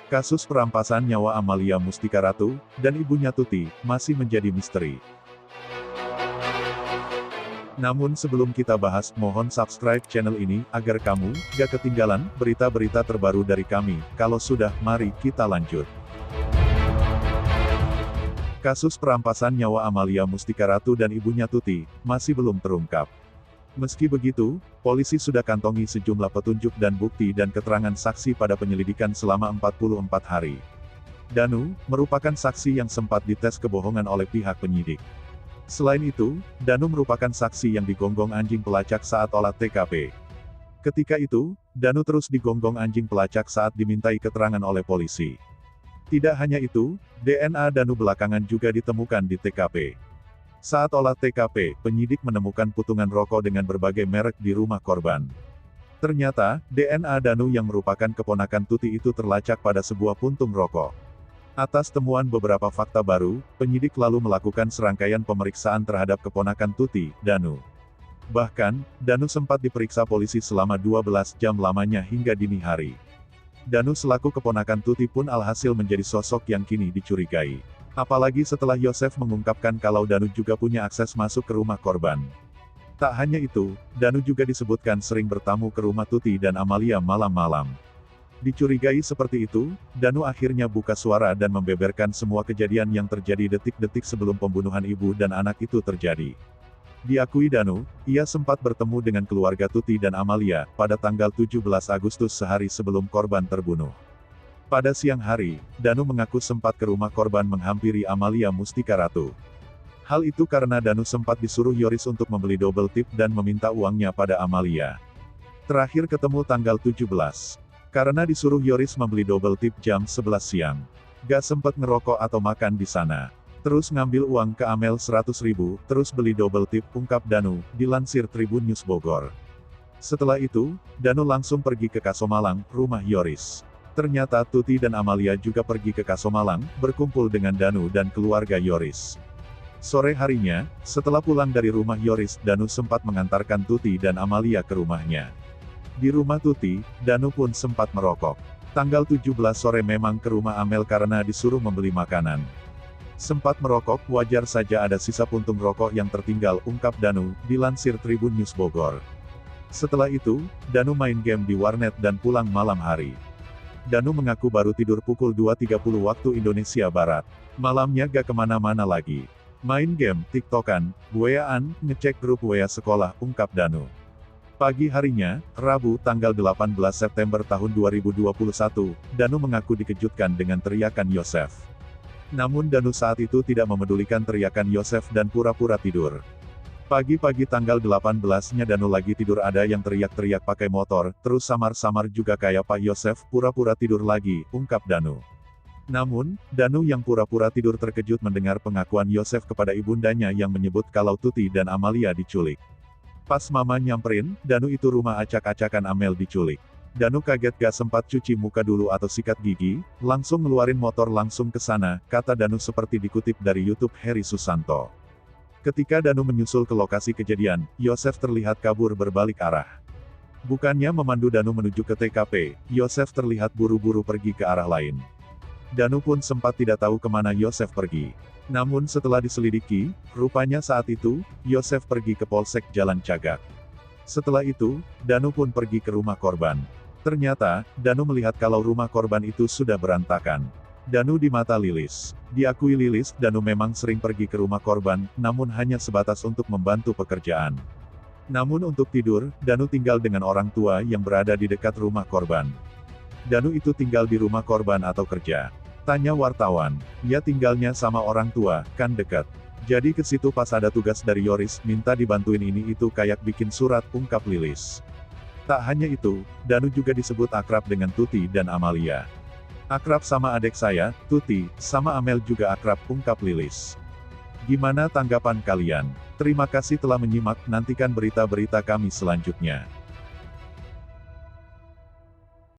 Kasus perampasan nyawa Amalia Mustika Ratu dan ibunya Tuti masih menjadi misteri. Namun sebelum kita bahas, mohon subscribe channel ini agar kamu gak ketinggalan berita-berita terbaru dari kami. Kalau sudah, mari kita lanjut. Kasus perampasan nyawa Amalia Mustika Ratu dan ibunya Tuti masih belum terungkap. Meski begitu, polisi sudah kantongi sejumlah petunjuk dan bukti dan keterangan saksi pada penyelidikan selama 44 hari. Danu merupakan saksi yang sempat dites kebohongan oleh pihak penyidik. Selain itu, Danu merupakan saksi yang digonggong anjing pelacak saat olah TKP. Ketika itu, Danu terus digonggong anjing pelacak saat dimintai keterangan oleh polisi. Tidak hanya itu, DNA Danu belakangan juga ditemukan di TKP. Saat olah TKP, penyidik menemukan putungan rokok dengan berbagai merek di rumah korban. Ternyata, DNA Danu yang merupakan keponakan Tuti itu terlacak pada sebuah puntung rokok. Atas temuan beberapa fakta baru, penyidik lalu melakukan serangkaian pemeriksaan terhadap keponakan Tuti, Danu. Bahkan, Danu sempat diperiksa polisi selama 12 jam lamanya hingga dini hari. Danu selaku keponakan Tuti pun alhasil menjadi sosok yang kini dicurigai. Apalagi setelah Yosef mengungkapkan kalau Danu juga punya akses masuk ke rumah korban. Tak hanya itu, Danu juga disebutkan sering bertamu ke rumah Tuti dan Amalia malam-malam. Dicurigai seperti itu, Danu akhirnya buka suara dan membeberkan semua kejadian yang terjadi detik-detik sebelum pembunuhan ibu dan anak itu terjadi. Diakui Danu, ia sempat bertemu dengan keluarga Tuti dan Amalia pada tanggal 17 Agustus sehari sebelum korban terbunuh. Pada siang hari, Danu mengaku sempat ke rumah korban menghampiri Amalia Mustika Ratu. Hal itu karena Danu sempat disuruh Yoris untuk membeli double tip dan meminta uangnya pada Amalia. Terakhir ketemu tanggal 17. Karena disuruh Yoris membeli double tip jam 11 siang. Gak sempet ngerokok atau makan di sana. Terus ngambil uang ke Amel 100.000, terus beli double tip, ungkap Danu, dilansir Tribun News Bogor. Setelah itu, Danu langsung pergi ke Kasomalang, rumah Yoris. Ternyata Tuti dan Amalia juga pergi ke Kasomalang, berkumpul dengan Danu dan keluarga Yoris. Sore harinya, setelah pulang dari rumah Yoris, Danu sempat mengantarkan Tuti dan Amalia ke rumahnya. Di rumah Tuti, Danu pun sempat merokok. Tanggal 17 sore memang ke rumah Amel karena disuruh membeli makanan. Sempat merokok, wajar saja ada sisa puntung rokok yang tertinggal, ungkap Danu, dilansir Tribun News Bogor. Setelah itu, Danu main game di warnet dan pulang malam hari. Danu mengaku baru tidur pukul 2.30 waktu Indonesia Barat. Malamnya gak kemana-mana lagi. Main game, tiktokan, WA-an, ngecek grup WA sekolah, ungkap Danu. Pagi harinya, Rabu, tanggal 18 September tahun 2021, Danu mengaku dikejutkan dengan teriakan Yosef. Namun Danu saat itu tidak memedulikan teriakan Yosef dan pura-pura tidur. Pagi-pagi tanggal 18-nya Danu lagi tidur ada yang teriak-teriak pakai motor, terus samar-samar juga kayak Pak Yosef, pura-pura tidur lagi, ungkap Danu. Namun, Danu yang pura-pura tidur terkejut mendengar pengakuan Yosef kepada ibundanya yang menyebut kalau Tuti dan Amalia diculik. Pas mama nyamperin, Danu itu rumah acak-acakan Amel diculik. Danu kaget gak sempat cuci muka dulu atau sikat gigi, langsung ngeluarin motor langsung ke sana, kata Danu seperti dikutip dari YouTube Heri Susanto. Ketika Danu menyusul ke lokasi kejadian, Yosef terlihat kabur berbalik arah. Bukannya memandu Danu menuju ke TKP, Yosef terlihat buru-buru pergi ke arah lain. Danu pun sempat tidak tahu kemana Yosef pergi. Namun setelah diselidiki, rupanya saat itu, Yosef pergi ke Polsek Jalan Cagak. Setelah itu, Danu pun pergi ke rumah korban. Ternyata, Danu melihat kalau rumah korban itu sudah berantakan. Danu di mata Lilis. Diakui Lilis, Danu memang sering pergi ke rumah korban, namun hanya sebatas untuk membantu pekerjaan. Namun untuk tidur, Danu tinggal dengan orang tua yang berada di dekat rumah korban. Danu itu tinggal di rumah korban atau kerja? Tanya wartawan. Ya tinggalnya sama orang tua, kan dekat. Jadi ke situ pas ada tugas dari Yoris, minta dibantuin ini itu kayak bikin surat, ungkap Lilis. Tak hanya itu, Danu juga disebut akrab dengan Tuti dan Amalia. Akrab sama adik saya, Tuti, sama Amel juga akrab, ungkap Lilis. Gimana tanggapan kalian? Terima kasih telah menyimak, nantikan berita-berita kami selanjutnya.